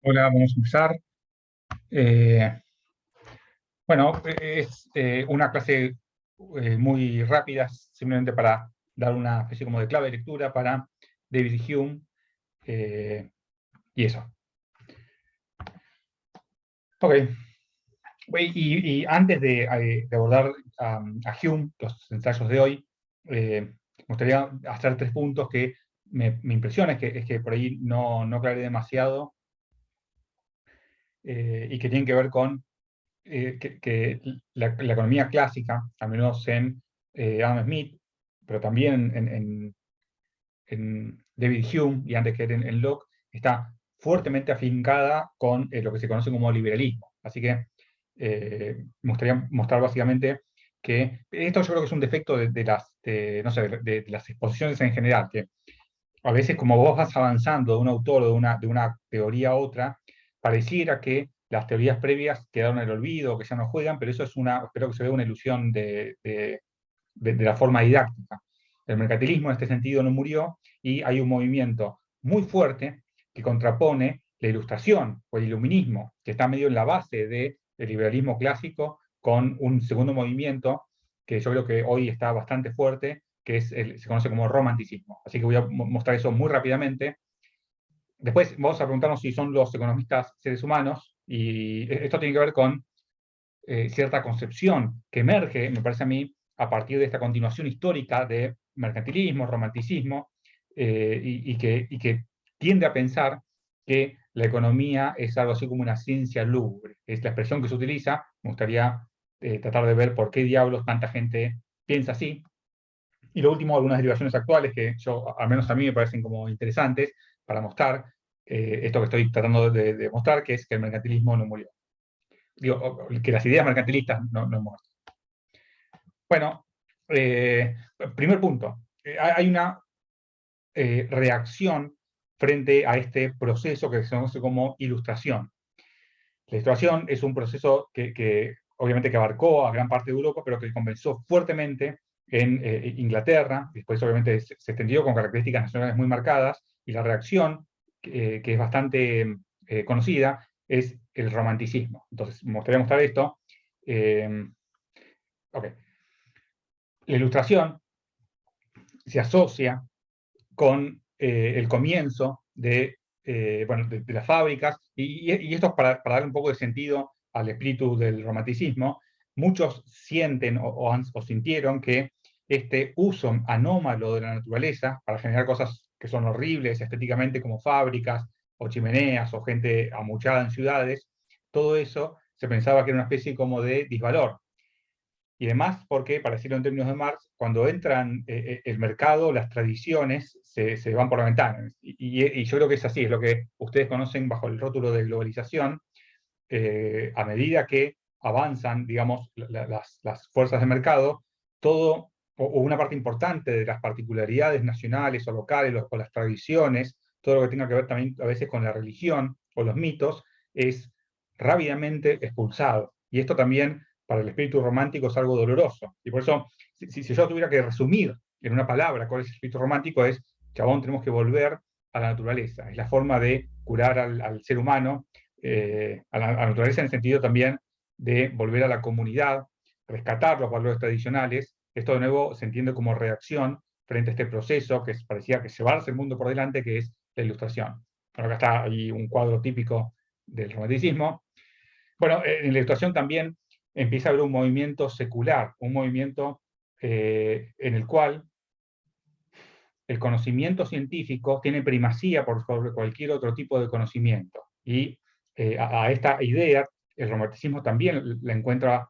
Hola, vamos a empezar. Eh, bueno, es una clase muy rápida, simplemente para dar una especie como de clave de lectura para David Hume eh, y eso. Ok, y antes de abordar a Hume, los ensayos de hoy, me gustaría hacer 3 puntos que me impresionan, es que por ahí no aclaré demasiado y que tienen que ver con que la economía clásica, al menos en Adam Smith, pero también en David Hume y antes que en Locke, está fuertemente afincada con lo que se conoce como liberalismo. Así que me gustaría mostrar básicamente que esto yo creo que es un defecto no sé, de las exposiciones en general, que a veces como vos vas avanzando de un autor o de una teoría a otra, pareciera que las teorías previas quedaron en el olvido, que ya no juegan, pero eso espero que se vea una ilusión de la forma didáctica. El mercantilismo en este sentido no murió y hay un movimiento muy fuerte que contrapone la ilustración o el iluminismo, que está medio en la base del liberalismo clásico, con un segundo movimiento que yo creo que hoy está bastante fuerte, que se conoce como romanticismo. Así que voy a mostrar eso muy rápidamente. Después vamos a preguntarnos si son los economistas seres humanos, y esto tiene que ver con cierta concepción que emerge, me parece a mí, a partir de esta continuación histórica de mercantilismo, romanticismo, y que tiende a pensar que la economía es algo así como una ciencia lúgubre. Es la expresión que se utiliza. Me gustaría tratar de ver por qué diablos tanta gente piensa así. Y lo último, algunas derivaciones actuales que al menos a mí me parecen como interesantes para mostrar esto que estoy tratando de mostrar, que es que el mercantilismo no murió. Digo, que las ideas mercantilistas no mueren. Bueno, eh, primer punto. Hay una reacción frente a este proceso que se conoce como ilustración. La ilustración es un proceso que obviamente que abarcó a gran parte de Europa, pero que comenzó fuertemente en Inglaterra. Después obviamente se extendió con características nacionales muy marcadas, y la reacción, que es bastante conocida, es el romanticismo. Entonces, me gustaría mostrar esto. Eh, ok. La ilustración se asocia con el comienzo de las fábricas, y esto es para dar un poco de sentido al espíritu del romanticismo. Muchos sienten o sintieron que este uso anómalo de la naturaleza para generar cosas que son horribles estéticamente, como fábricas o chimeneas o gente amuchada en ciudades, todo eso se pensaba que era una especie como de disvalor. Y además porque, para decirlo en términos de Marx, cuando entran el mercado, las tradiciones se van por la ventana. Y yo creo que es así, es lo que ustedes conocen bajo el rótulo de globalización. A medida que avanzan, digamos, las fuerzas de mercado, todo, o una parte importante de las particularidades nacionales o locales, o las tradiciones, todo lo que tenga que ver también a veces con la religión o los mitos, es rápidamente expulsado. Y esto también para el espíritu romántico es algo doloroso. Y por eso, si yo tuviera que resumir en una palabra cuál es el espíritu romántico, es: chabón, tenemos que volver a la naturaleza. Es la forma de curar al ser humano, a la naturaleza, en el sentido también de volver a la comunidad, rescatar los valores tradicionales. Esto de nuevo se entiende como reacción frente a este proceso que parecía que llevarse el mundo por delante, que es la ilustración. Bueno, acá está ahí un cuadro típico del romanticismo. Bueno, en la ilustración también empieza a haber un movimiento secular, un movimiento en el cual el conocimiento científico tiene primacía por sobre cualquier otro tipo de conocimiento. Y a esta idea, el romanticismo también la encuentra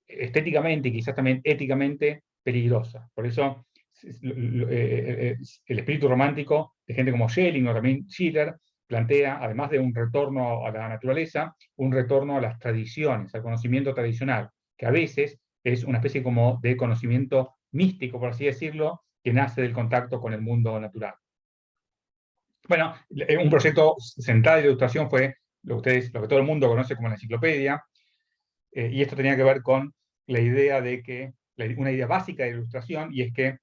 estéticamente y quizás también éticamente peligrosa. Por eso el espíritu romántico de gente como Schelling o también Schiller plantea, además de un retorno a la naturaleza, un retorno a las tradiciones, al conocimiento tradicional, que a veces es una especie como de conocimiento místico, por así decirlo, que nace del contacto con el mundo natural. Bueno, un proyecto central de la ilustración fue lo que todo el mundo conoce como la enciclopedia, y esto tenía que ver con la idea de que, una idea básica de la ilustración, y es que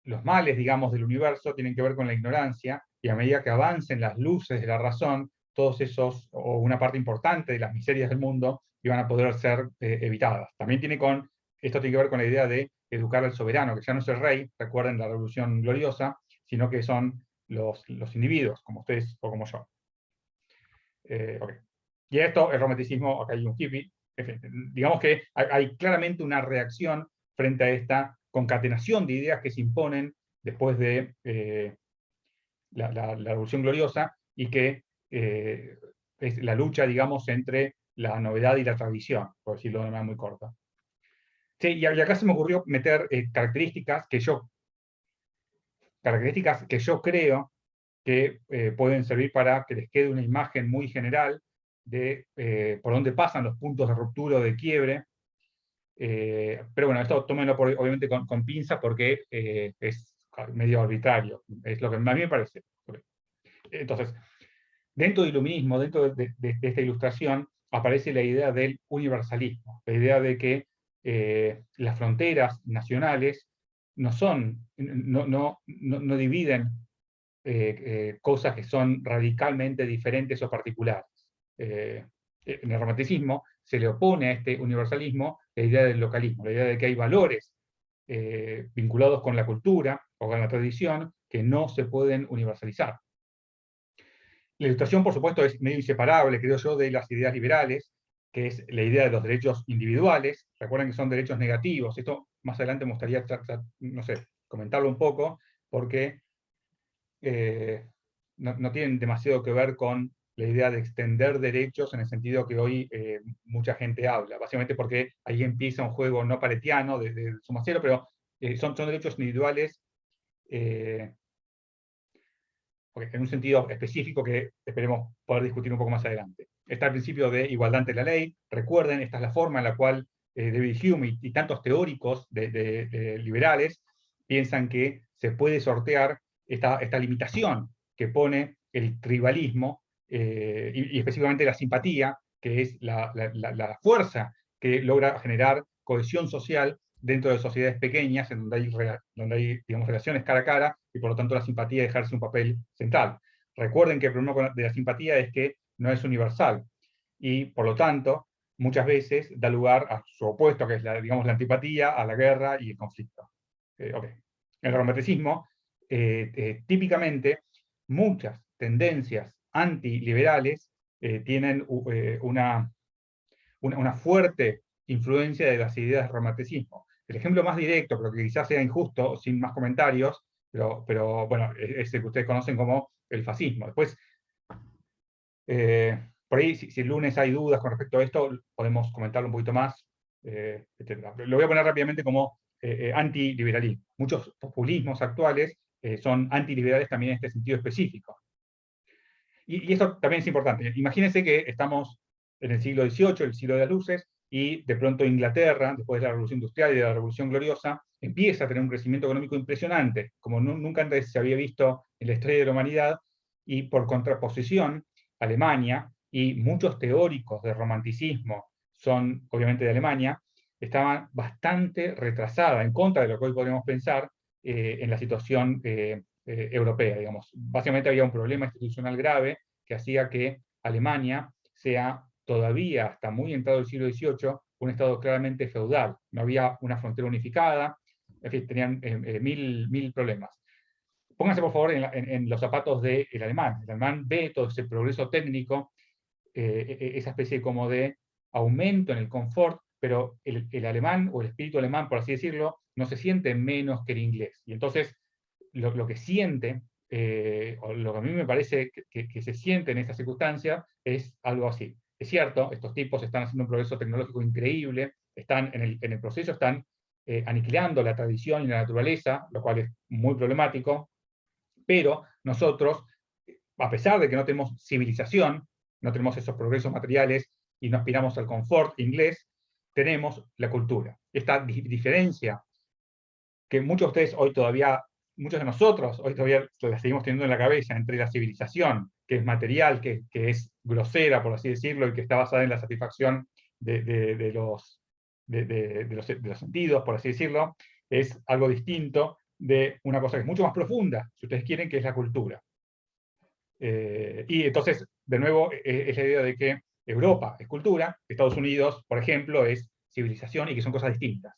los males, digamos, del universo tienen que ver con la ignorancia, y a medida que avancen las luces de la razón, todos esos, o una parte importante de las miserias del mundo, iban a poder ser evitadas. También esto tiene que ver con la idea de educar al soberano, que ya no es el rey, recuerden la Revolución Gloriosa, sino que son los individuos, como ustedes o como yo. Okay. Y esto, el romanticismo, acá hay un hippie, digamos que hay claramente una reacción frente a esta concatenación de ideas que se imponen después de la Revolución Gloriosa, y que es la lucha, digamos, entre la novedad y la tradición, por decirlo de manera muy corta. Sí, y acá se me ocurrió meter características que yo creo que pueden servir para que les quede una imagen muy general de por dónde pasan los puntos de ruptura o de quiebre. Pero bueno, esto tómenlo obviamente con pinza, porque es medio arbitrario, es lo que a mí me parece. Entonces, dentro del iluminismo, dentro de esta ilustración, aparece la idea del universalismo, la idea de que las fronteras nacionales no dividen cosas que son radicalmente diferentes o particulares. En el romanticismo se le opone a este universalismo la idea del localismo, la idea de que hay valores vinculados con la cultura o con la tradición que no se pueden universalizar. La ilustración, por supuesto, es medio inseparable, creo yo, de las ideas liberales, que es la idea de los derechos individuales. Recuerden que son derechos negativos. Esto más adelante me gustaría, no sé, comentarlo un poco, porque no tienen demasiado que ver con la idea de extender derechos en el sentido que hoy mucha gente habla. Básicamente porque ahí empieza un juego no paretiano de suma cero, pero son derechos individuales en un sentido específico que esperemos poder discutir un poco más adelante. Está el principio de igualdad ante la ley. Recuerden, esta es la forma en la cual David Hume y tantos teóricos liberales piensan que se puede sortear esta limitación que pone el tribalismo y específicamente la simpatía, que es la fuerza que logra generar cohesión social dentro de sociedades pequeñas, en donde hay digamos, relaciones cara a cara, y por lo tanto la simpatía ejerce un papel central. Recuerden que el problema de la simpatía es que no es universal, y por lo tanto muchas veces da lugar a su opuesto, que es digamos, la antipatía, a la guerra y el conflicto. Okay. En el romanticismo, típicamente, muchas tendencias antiliberales tienen una fuerte influencia de las ideas del romanticismo. El ejemplo más directo, pero que quizás sea injusto, sin más comentarios, pero bueno, es el que ustedes conocen como el fascismo. Después, por ahí, si el lunes hay dudas con respecto a esto, podemos comentarlo un poquito más, etc. Lo voy a poner rápidamente como antiliberalismo. Muchos populismos actuales son antiliberales también en este sentido específico. Y esto también es importante. Imagínense que estamos en el siglo XVIII, el siglo de las luces, y de pronto Inglaterra, después de la Revolución Industrial y de la Revolución Gloriosa, empieza a tener un crecimiento económico impresionante, como nunca antes se había visto en la historia de la humanidad, y por contraposición, Alemania, y muchos teóricos del romanticismo son obviamente de Alemania, estaban bastante retrasada, en contra de lo que hoy podríamos pensar, en la situación europea, digamos. Básicamente había un problema institucional grave que hacía que Alemania sea todavía, hasta muy entrado el siglo XVIII, un estado claramente feudal. No había una frontera unificada, en fin, tenían mil problemas. Pónganse por favor en los zapatos del alemán. El alemán ve todo ese progreso técnico, esa especie como de aumento en el confort, pero el alemán, o el espíritu alemán, por así decirlo, no se siente menos que el inglés. Y entonces, lo que siente, o lo que a mí me parece que se siente en esta circunstancia, es algo así. Es cierto, estos tipos están haciendo un progreso tecnológico increíble, están en el proceso están aniquilando la tradición y la naturaleza, lo cual es muy problemático, pero nosotros, a pesar de que no tenemos civilización, no tenemos esos progresos materiales y no aspiramos al confort inglés, tenemos la cultura. Esta diferencia que muchos de ustedes hoy todavía, muchos de nosotros hoy todavía la seguimos teniendo en la cabeza, entre la civilización, que es material, que es grosera, por así decirlo, y que está basada en la satisfacción de los sentidos, por así decirlo, es algo distinto de una cosa que es mucho más profunda, si ustedes quieren, que es la cultura. Y entonces, de nuevo, es la idea de que Europa es cultura, Estados Unidos, por ejemplo, es civilización y que son cosas distintas.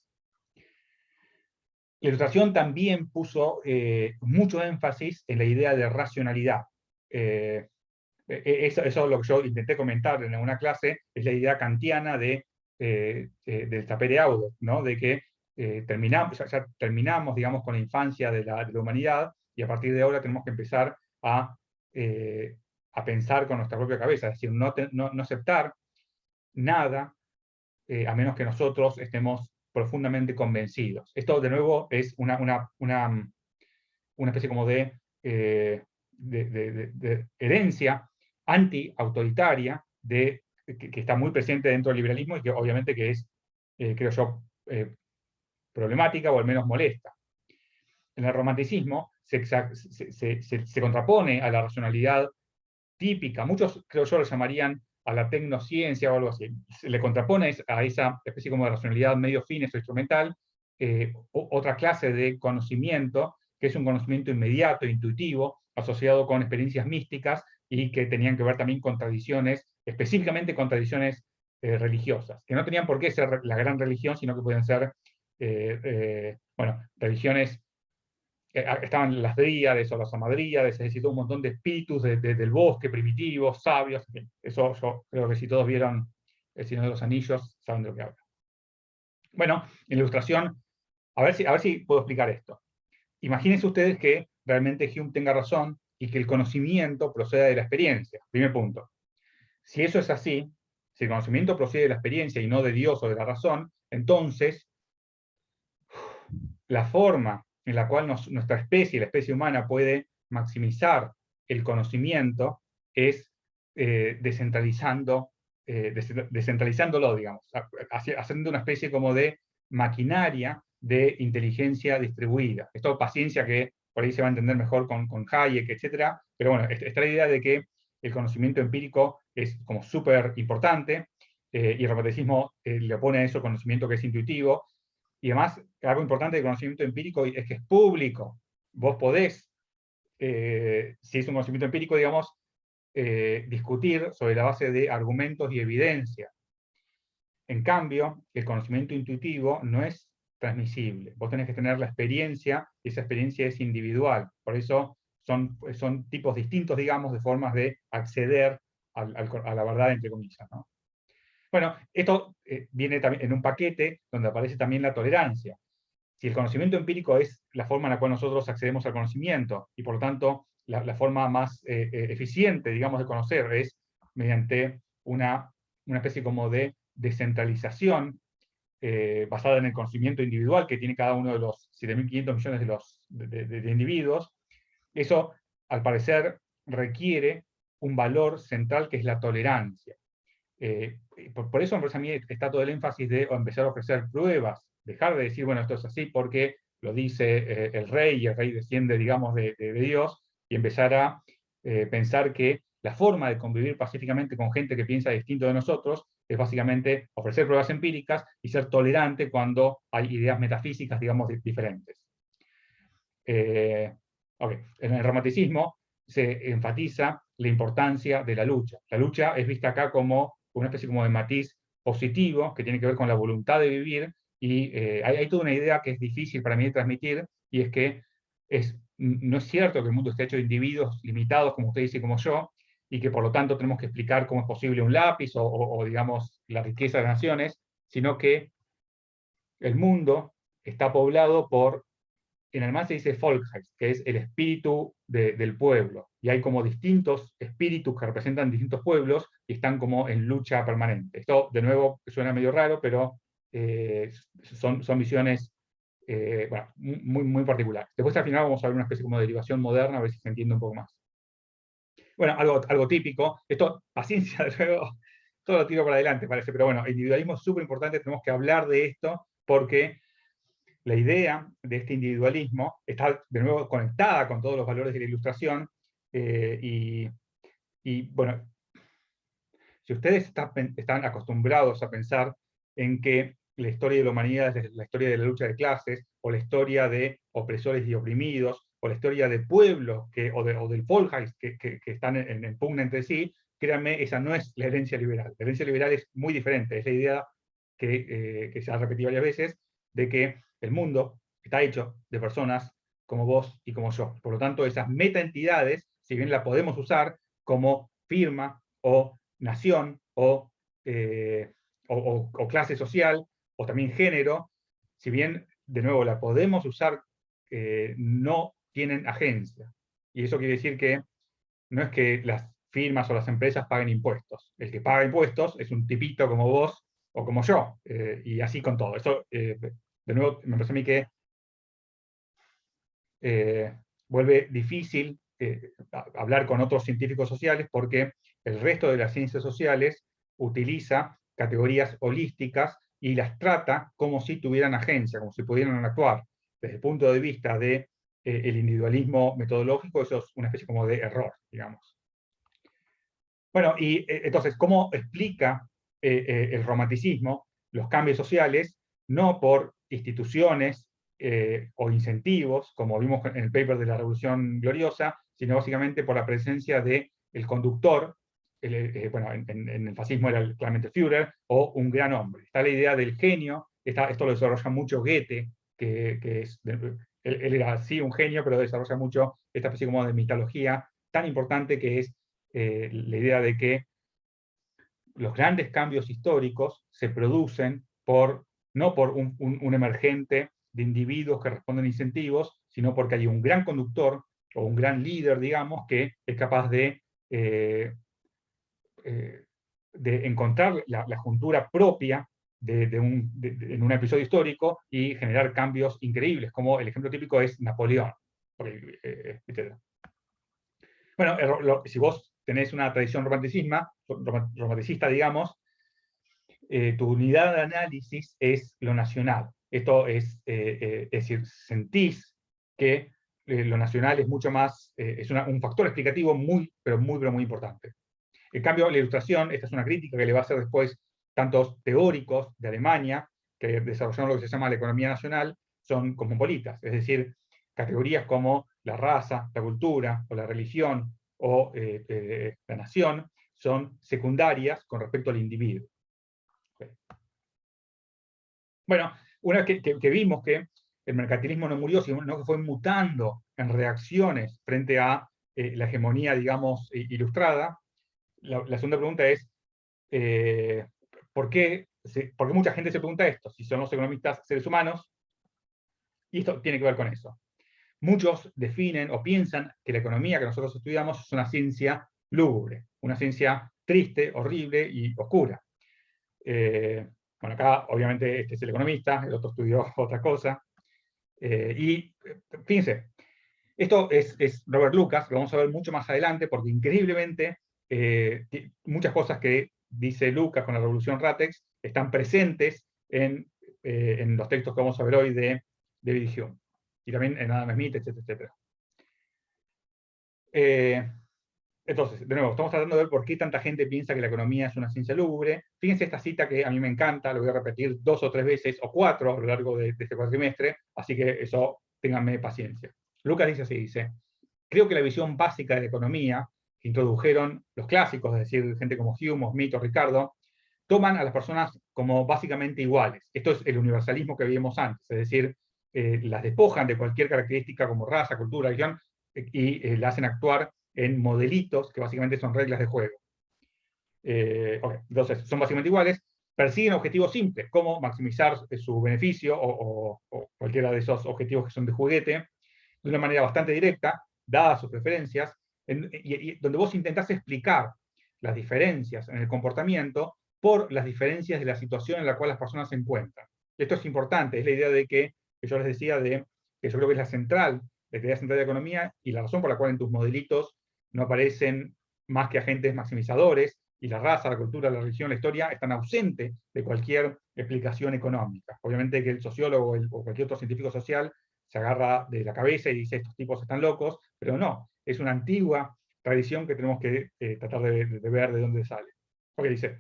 La Ilustración también puso mucho énfasis en la idea de racionalidad. Eso es lo que yo intenté comentar en una clase, es la idea kantiana del sapere aude, ¿no? De que ya terminamos, digamos, con la infancia de la humanidad, y a partir de ahora tenemos que empezar eh, a pensar con nuestra propia cabeza, es decir, no aceptar nada a menos que nosotros estemos profundamente convencidos. Esto, de nuevo, es una especie como de herencia anti-autoritaria que está muy presente dentro del liberalismo y que obviamente que es, creo yo, problemática o al menos molesta. En el romanticismo se contrapone a la racionalidad típica, muchos creo yo lo llamarían a la tecnociencia o algo así, se le contrapone a esa especie como de racionalidad medio fines o instrumental, otra clase de conocimiento, que es un conocimiento inmediato, intuitivo, asociado con experiencias místicas y que tenían que ver también con tradiciones, específicamente con tradiciones religiosas, que no tenían por qué ser la gran religión, sino que pueden ser, bueno, religiones. Estaban las dríades o las amadríades, es decir, un montón de espíritus del bosque, primitivos, sabios, en fin. Eso yo creo que si todos vieron El Señor de los Anillos, saben de lo que hablo. Bueno, en la Ilustración, a ver si puedo explicar esto. Imagínense ustedes que realmente Hume tenga razón y que el conocimiento proceda de la experiencia. Primer punto. Si eso es así, si el conocimiento procede de la experiencia y no de Dios o de la razón, entonces la forma en la cual nuestra especie, la especie humana, puede maximizar el conocimiento es descentralizándolo, digamos, haciendo una especie como de maquinaria de inteligencia distribuida. Esto, paciencia, que por ahí se va a entender mejor con Hayek, etc. Pero bueno, esta la idea de que el conocimiento empírico es como súper importante, y el romanticismo le pone a eso conocimiento que es intuitivo, y además, algo importante del conocimiento empírico es que es público. Vos podés, si es un conocimiento empírico, digamos, discutir sobre la base de argumentos y evidencia. En cambio, el conocimiento intuitivo no es transmisible. Vos tenés que tener la experiencia, y esa experiencia es individual. Por eso son tipos distintos, digamos, de formas de acceder a la verdad, entre comillas, ¿no? Bueno, esto viene también en un paquete donde aparece también la tolerancia. Si el conocimiento empírico es la forma en la cual nosotros accedemos al conocimiento, y por lo tanto la forma más eficiente, digamos, de conocer es mediante una especie como de descentralización basada en el conocimiento individual que tiene cada uno de los 7.500 millones de individuos, eso, al parecer, requiere un valor central que es la tolerancia. Por eso a mí está todo el énfasis de empezar a ofrecer pruebas, dejar de decir, bueno, esto es así porque lo dice el rey, y el rey desciende, digamos, de Dios, y empezar a pensar que la forma de convivir pacíficamente con gente que piensa distinto de nosotros es básicamente ofrecer pruebas empíricas y ser tolerante cuando hay ideas metafísicas, digamos, diferentes. Okay. En el romanticismo se enfatiza la importancia de la lucha. La lucha es vista acá como una especie como de matiz positivo que tiene que ver con la voluntad de vivir, y hay toda una idea que es difícil para mí de transmitir, y es que no es cierto que el mundo esté hecho de individuos limitados como usted dice y como yo, y que por lo tanto tenemos que explicar cómo es posible un lápiz o digamos, la riqueza de las naciones, sino que el mundo está poblado por, en alemán se dice Volksgeist, que es el espíritu del pueblo. Y hay como distintos espíritus que representan distintos pueblos y están como en lucha permanente. Esto, de nuevo, suena medio raro, pero son visiones bueno, muy particulares. Después, al final, vamos a ver una especie como de derivación moderna, a ver si se entiende un poco más. Bueno, algo típico. Esto, paciencia, de nuevo, todo lo tiro para adelante, parece. Pero bueno, el individualismo es súper importante, tenemos que hablar de esto, porque la idea de este individualismo está de nuevo conectada con todos los valores de la Ilustración, y bueno, si ustedes están acostumbrados a pensar en que la historia de la humanidad es la historia de la lucha de clases, o la historia de opresores y oprimidos, o la historia de pueblos o del Volksreich que están en pugna entre sí, créanme, esa no es la herencia liberal. La herencia liberal es muy diferente, es la idea que se ha repetido varias veces, de que el mundo está hecho de personas como vos y como yo. Por lo tanto, esas metaentidades, si bien las podemos usar como firma o nación o clase social, o también género, si bien, de nuevo, la podemos usar, no tienen agencia. Y eso quiere decir que no es que las firmas o las empresas paguen impuestos. El que paga impuestos es un tipito como vos o como yo, y así con todo. Eso, de nuevo, me parece a mí que vuelve difícil hablar con otros científicos sociales porque el resto de las ciencias sociales utiliza categorías holísticas y las trata como si tuvieran agencia, como si pudieran actuar. Desde el punto de vista de el individualismo metodológico, eso es una especie como de error, digamos. Bueno, y entonces, ¿cómo explica el romanticismo los cambios sociales? No por instituciones o incentivos, como vimos en el paper de la Revolución Gloriosa, sino básicamente por la presencia del conductor, bueno, en el fascismo era claramente Führer, o un gran hombre. Está la idea del genio, esto lo desarrolla mucho Goethe, él era sí un genio, pero desarrolla mucho esta especie como de mitología tan importante que es la idea de que los grandes cambios históricos se producen no por un emergente de individuos que responden a incentivos, sino porque hay un gran conductor o un gran líder, digamos, que es capaz eh, de encontrar la juntura propia en un episodio histórico y generar cambios increíbles, como el ejemplo típico es Napoleón. Bueno, si vos tenés una tradición romanticista, digamos, tu unidad de análisis es lo nacional. Esto es decir, sentís que lo nacional es mucho más, es un factor explicativo pero muy importante. En cambio, la ilustración, esta es una crítica que le va a hacer después tantos teóricos de Alemania, que desarrollaron lo que se llama la economía nacional, son cosmopolitas, es decir, categorías como la raza, la cultura, o la religión, o la nación, son secundarias con respecto al individuo. Bueno, una vez que vimos que el mercantilismo no murió, sino que fue mutando en reacciones frente a la hegemonía, digamos, ilustrada, la segunda pregunta es, ¿por qué mucha gente se pregunta esto? Si son los economistas seres humanos, y esto tiene que ver con eso. Muchos definen o piensan que la economía que nosotros estudiamos es una ciencia lúgubre, una ciencia triste, horrible y oscura. Bueno, acá obviamente este es el economista, el otro estudió otra cosa. Y fíjense, esto es Robert Lucas, lo vamos a ver mucho más adelante, porque increíblemente muchas cosas que dice Lucas con la Revolución Ratex están presentes en los textos que vamos a ver hoy de David Hume, y también en Adam Smith, etc. Entonces, de nuevo, estamos tratando de ver por qué tanta gente piensa que la economía es una ciencia lúgubre. Fíjense esta cita que a mí me encanta, lo voy a repetir 2 o 3 veces, o 4 a lo largo de este cuatrimestre, así que eso, ténganme paciencia. Lucas dice así, dice, creo que la visión básica de la economía que introdujeron los clásicos, es decir, gente como Hume, Smith o Ricardo, toman a las personas como básicamente iguales. Esto es el universalismo que vimos antes, es decir, las despojan de cualquier característica como raza, cultura, religión, y la hacen actuar en modelitos que básicamente son reglas de juego. Okay, entonces, son básicamente iguales, persiguen objetivos simples, como maximizar su beneficio o cualquiera de esos objetivos que son de juguete, de una manera bastante directa, dadas sus preferencias, y donde vos intentás explicar las diferencias en el comportamiento por las diferencias de la situación en la cual las personas se encuentran. Esto es importante, es la idea de que yo les decía, que yo creo que es la idea central de la economía, y la razón por la cual en tus modelitos no aparecen más que agentes maximizadores, y la raza, la cultura, la religión, la historia están ausentes de cualquier explicación económica. Obviamente que el sociólogo o cualquier otro científico social se agarra de la cabeza y dice estos tipos están locos, pero no, es una antigua tradición que tenemos que tratar de ver de dónde sale. Porque dice,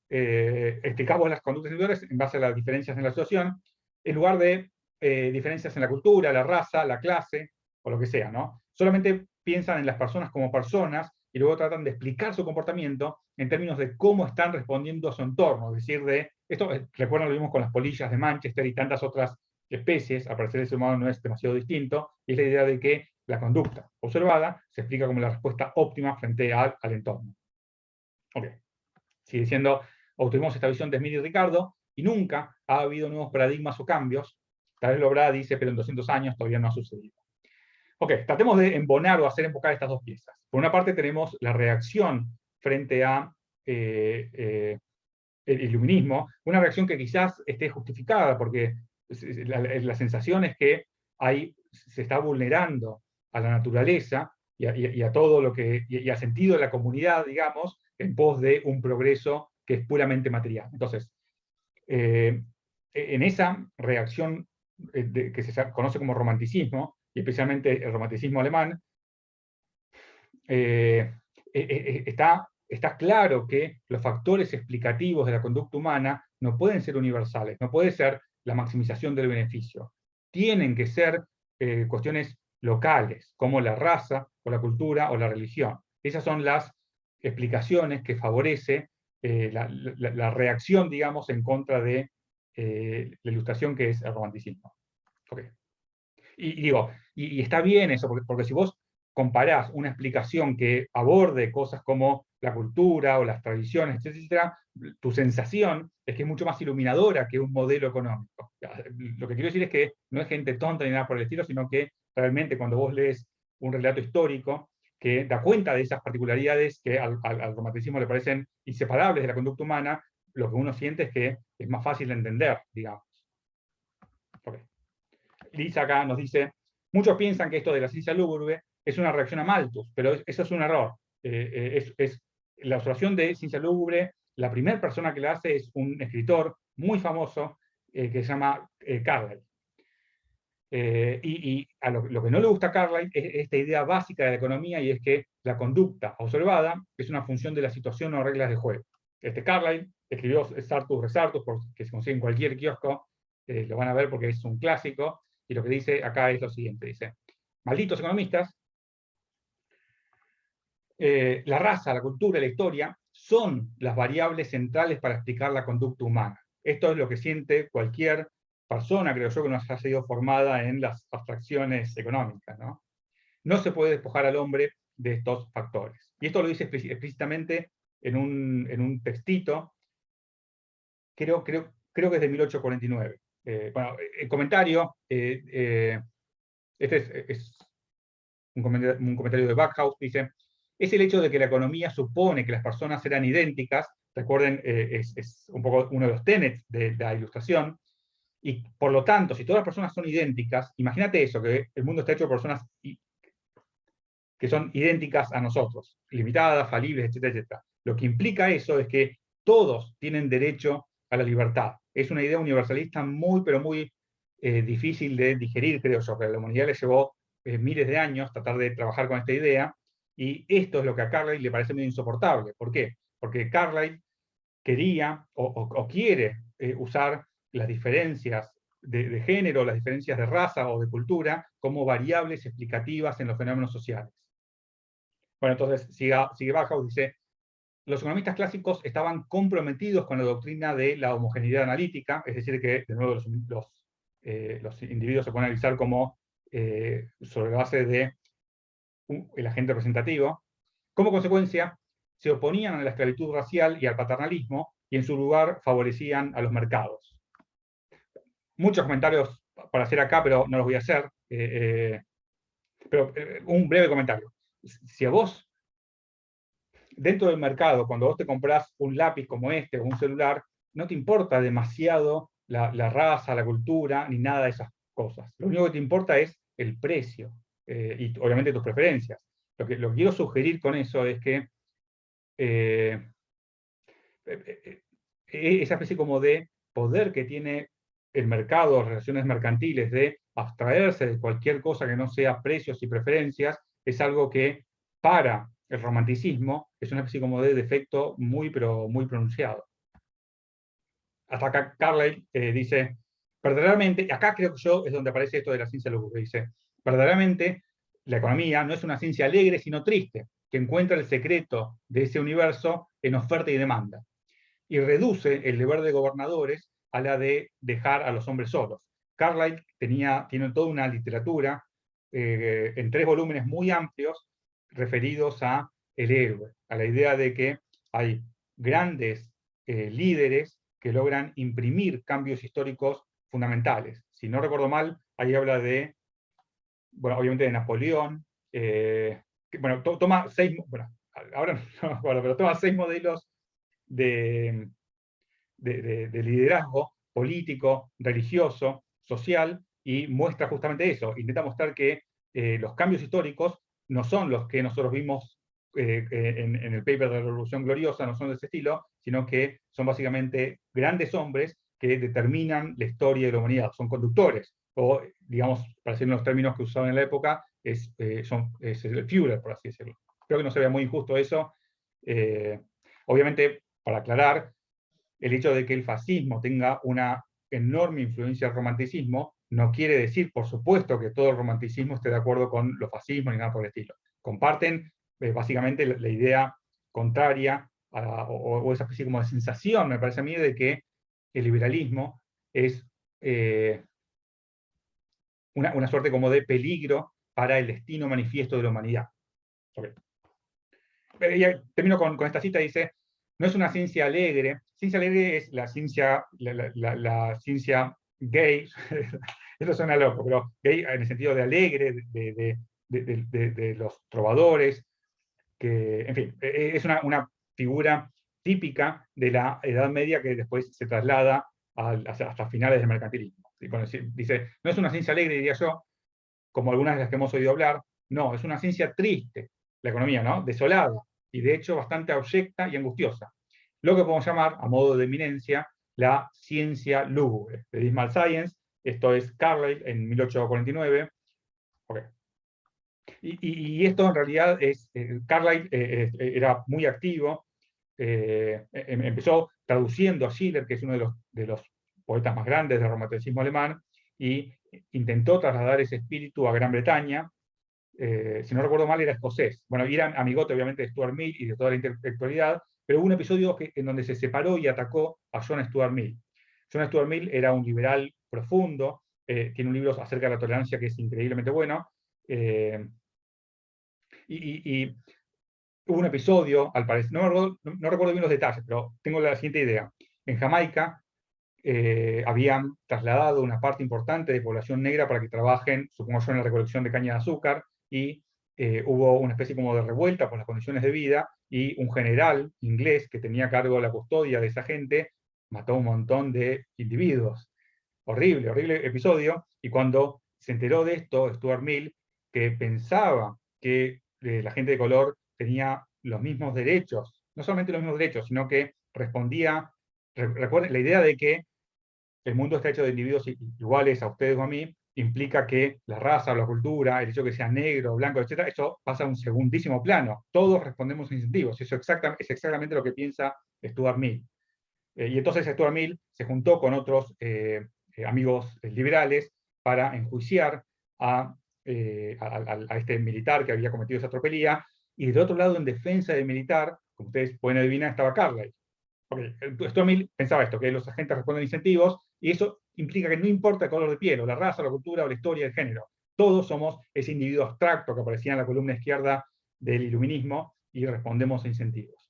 explicamos las conductas individuales en base a las diferencias en la situación, en lugar de diferencias en la cultura, la raza, la clase, o lo que sea, ¿no? Solamente piensan en las personas como personas y luego tratan de explicar su comportamiento en términos de cómo están respondiendo a su entorno, es decir, recuerdan, lo vimos con las polillas de Manchester y tantas otras especies, al parecer el ser humano no es demasiado distinto, y es la idea de que la conducta observada se explica como la respuesta óptima frente al entorno. Ok, sigue diciendo, obtuvimos esta visión de Smith y Ricardo, y nunca ha habido nuevos paradigmas o cambios, tal vez lo habrá, dice, pero en 200 años todavía no ha sucedido. Ok, tratemos de embonar o hacer embocar estas dos piezas. Por una parte tenemos la reacción frente a el iluminismo, una reacción que quizás esté justificada, porque la sensación es que se está vulnerando a la naturaleza y a todo lo que, y al sentido de la comunidad, digamos, en pos de un progreso que es puramente material. Entonces, en esa reacción que se conoce como romanticismo, y especialmente el romanticismo alemán, está claro que los factores explicativos de la conducta humana no pueden ser universales, no puede ser la maximización del beneficio. Tienen que ser cuestiones locales, como la raza, o la cultura, o la religión. Esas son las explicaciones que favorece la reacción, digamos, en contra de la ilustración que es el romanticismo. Okay. Y está bien eso, porque si vos comparás una explicación que aborde cosas como la cultura o las tradiciones, etc., tu sensación es que es mucho más iluminadora que un modelo económico. Lo que quiero decir es que no es gente tonta ni nada por el estilo, sino que realmente cuando vos lees un relato histórico que da cuenta de esas particularidades que al romanticismo le parecen inseparables de la conducta humana, lo que uno siente es que es más fácil de entender, digamos. Okay. Lisa acá nos dice, muchos piensan que esto de la ciencia lúgubre es una reacción a Malthus, pero eso es un error. La observación de ciencia lúgubre, la primera persona que la hace es un escritor muy famoso que se llama Carlyle. Y a lo que no le gusta a Carlyle es esta idea básica de la economía, y es que la conducta observada es una función de la situación o reglas de juego. Carlyle escribió Sartus Resartus, que se consigue en cualquier kiosco, lo van a ver porque es un clásico, y lo que dice acá es lo siguiente, dice, malditos economistas, la raza, la cultura y la historia son las variables centrales para explicar la conducta humana. Esto es lo que siente cualquier persona, creo yo, que no haya sido formada en las abstracciones económicas, ¿no? No se puede despojar al hombre de estos factores. Y esto lo dice explícitamente en un textito, creo que es de 1849. Bueno, el comentario, este es un comentario de Backhaus, dice, es el hecho de que la economía supone que las personas serán idénticas, recuerden, es un poco uno de los tenets de la ilustración, y por lo tanto, si todas las personas son idénticas, imagínate eso, que el mundo está hecho por personas que son idénticas a nosotros, limitadas, falibles, etcétera, etcétera. Lo que implica eso es que todos tienen derecho a la libertad. Es una idea universalista muy, pero muy difícil de digerir, creo yo, que a la humanidad le llevó miles de años tratar de trabajar con esta idea, y esto es lo que a Carlyle le parece medio insoportable. ¿Por qué? Porque Carlyle quería o quiere usar las diferencias de género, las diferencias de raza o de cultura como variables explicativas en los fenómenos sociales. Bueno, entonces sigue Backhaus, dice, los economistas clásicos estaban comprometidos con la doctrina de la homogeneidad analítica, es decir, que de nuevo los individuos se pueden analizar como sobre la base de el agente representativo. Como consecuencia, se oponían a la esclavitud racial y al paternalismo, y en su lugar favorecían a los mercados. Muchos comentarios para hacer acá, pero no los voy a hacer. Pero un breve comentario. Si a vos, dentro del mercado, cuando vos te comprás un lápiz como este o un celular, no te importa demasiado la raza, la cultura, ni nada de esas cosas. Lo único que te importa es el precio y obviamente tus preferencias. Lo que quiero sugerir con eso es que esa especie como de poder que tiene el mercado, las relaciones mercantiles, de abstraerse de cualquier cosa que no sea precios y preferencias, es algo que para el romanticismo es una especie como de defecto muy, pero muy pronunciado. Hasta acá Carlyle dice, verdaderamente, acá creo que yo es donde aparece esto de la ciencia lúgubre, dice, verdaderamente la economía no es una ciencia alegre, sino triste, que encuentra el secreto de ese universo en oferta y demanda, y reduce el deber de gobernadores a la de dejar a los hombres solos. Carlyle tiene toda una literatura en 3 volúmenes muy amplios referidos a el héroe, a la idea de que hay grandes líderes que logran imprimir cambios históricos fundamentales. Si no recuerdo mal, ahí habla de, bueno, obviamente de Napoleón, bueno, toma 6, bueno, ahora no me acuerdo, pero toma 6 modelos de, de liderazgo político, religioso, social, y muestra justamente eso. Intenta mostrar que los cambios históricos no son los que nosotros vimos en el paper de la Revolución Gloriosa, no son de ese estilo, sino que son básicamente grandes hombres que determinan la historia de la humanidad, son conductores, o digamos, para decir en los términos que usaban en la época, es el Führer, por así decirlo. Creo que no se vea muy injusto eso. Obviamente, para aclarar, el hecho de que el fascismo tenga una enorme influencia del romanticismo no quiere decir, por supuesto, que todo el romanticismo esté de acuerdo con los fascismos ni nada por el estilo. Comparten básicamente la idea contraria o esa especie como de sensación, me parece a mí, de que el liberalismo es una suerte como de peligro para el destino manifiesto de la humanidad. Okay. Y termino con esta cita, dice: no es una ciencia alegre. Ciencia alegre es la ciencia, la ciencia gay. Eso suena loco, pero gay en el sentido de alegre, de los trovadores, que, en fin, es una figura típica de la Edad Media que después se traslada hasta finales del mercantilismo. Dice, no es una ciencia alegre, diría yo, como algunas de las que hemos oído hablar, no, es una ciencia triste, la economía, ¿no? Desolada, y de hecho bastante abyecta y angustiosa. Lo que podemos llamar, a modo de eminencia, la ciencia lúgubre, de Dismal Science. Esto es Carlyle en 1849. Okay. Y esto en realidad es, Carlyle era muy activo, empezó traduciendo a Schiller, que es uno de los poetas más grandes del romanticismo alemán, y intentó trasladar ese espíritu a Gran Bretaña. Si no recuerdo mal, era escocés. Bueno, y era amigote obviamente de Stuart Mill y de toda la intelectualidad, pero hubo un episodio en donde se separó y atacó a John Stuart Mill. John Stuart Mill era un liberal profundo, tiene un libro acerca de la tolerancia que es increíblemente bueno, y hubo un episodio, al parecer, no recuerdo bien los detalles, pero tengo la siguiente idea. En Jamaica habían trasladado una parte importante de población negra para que trabajen, supongo yo, en la recolección de caña de azúcar, y hubo una especie como de revuelta por las condiciones de vida, y un general inglés que tenía a cargo la custodia de esa gente mató a un montón de individuos. Horrible, horrible episodio, y cuando se enteró de esto, Stuart Mill, que pensaba que la gente de color tenía los mismos derechos, no solamente los mismos derechos, sino que respondía, recuerden, la idea de que el mundo está hecho de individuos iguales a ustedes o a mí, implica que la raza, la cultura, el hecho de que sea negro, blanco, etc., eso pasa a un segundísimo plano. Todos respondemos a incentivos. Eso es exactamente lo que piensa Stuart Mill. Y entonces Stuart Mill se juntó con otros amigos liberales para enjuiciar a este militar que había cometido esa tropelía, y del otro lado, en defensa del militar, como ustedes pueden adivinar, estaba Carlyle. Porque Stuart Mill pensaba esto, que los agentes responden a incentivos, y eso implica que no importa el color de piel, o la raza, o la cultura, o la historia, el género. Todos somos ese individuo abstracto que aparecía en la columna izquierda del iluminismo, y respondemos a incentivos.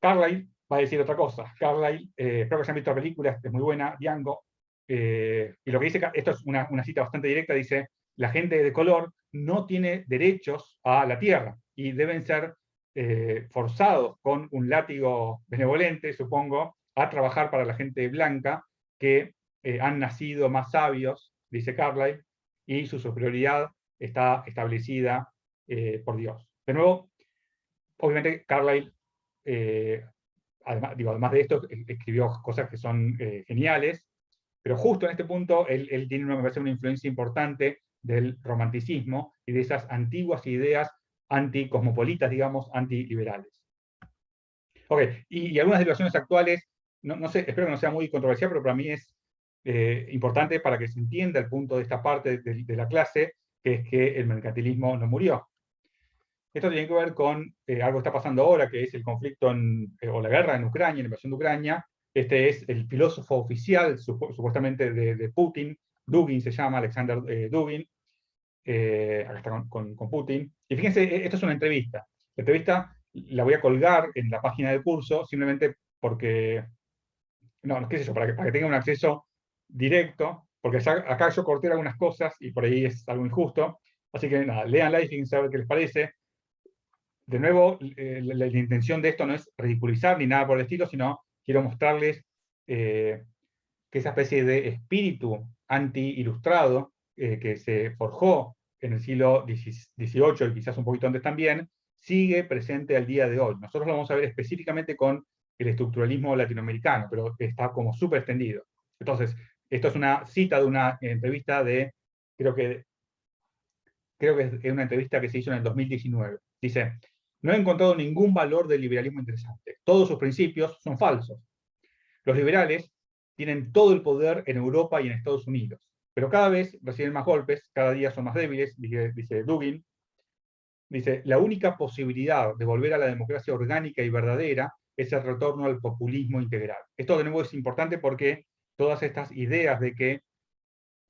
Carlyle va a decir otra cosa. Carlyle, espero que hayan visto la película, es muy buena, Django, y lo que dice, esto es una cita bastante directa, dice: la gente de color no tiene derechos a la tierra, y deben ser forzados con un látigo benevolente, supongo, a trabajar para la gente blanca, que han nacido más sabios, dice Carlyle, y su superioridad está establecida por Dios. De nuevo, obviamente Carlyle, además de esto, escribió cosas que son geniales, pero justo en este punto él tiene una influencia importante del romanticismo y de esas antiguas ideas anticosmopolitas, digamos, antiliberales. Ok, y algunas derivaciones actuales, no sé, espero que no sea muy controversial, pero para mí es importante para que se entienda el punto de esta parte de la clase, que es que el mercantilismo no murió. Esto tiene que ver con algo que está pasando ahora, que es el conflicto o la guerra en Ucrania, la invasión de Ucrania. Este es el filósofo oficial, supuestamente, de Putin. Dugin se llama, Alexander Dugin. Acá está con Putin. Y fíjense, esto es una entrevista. La entrevista la voy a colgar en la página del curso, simplemente porque, no, qué sé yo, para que tengan un acceso directo, porque acá yo corté algunas cosas y por ahí es algo injusto. Así que nada, leanla y fíjense a ver qué les parece. De nuevo, la intención de esto no es ridiculizar ni nada por el estilo, sino quiero mostrarles que esa especie de espíritu anti-ilustrado que se forjó en el siglo XVIII y quizás un poquito antes también, sigue presente al día de hoy. Nosotros lo vamos a ver específicamente con el estructuralismo latinoamericano, pero está como súper extendido. Entonces, esto es una cita de una entrevista creo que es una entrevista que se hizo en el 2019. Dice: no he encontrado ningún valor del liberalismo interesante. Todos sus principios son falsos. Los liberales tienen todo el poder en Europa y en Estados Unidos, pero cada vez reciben más golpes, cada día son más débiles, dice Dugin. Dice: la única posibilidad de volver a la democracia orgánica y verdadera es el retorno al populismo integral. Esto de nuevo es importante porque todas estas ideas de que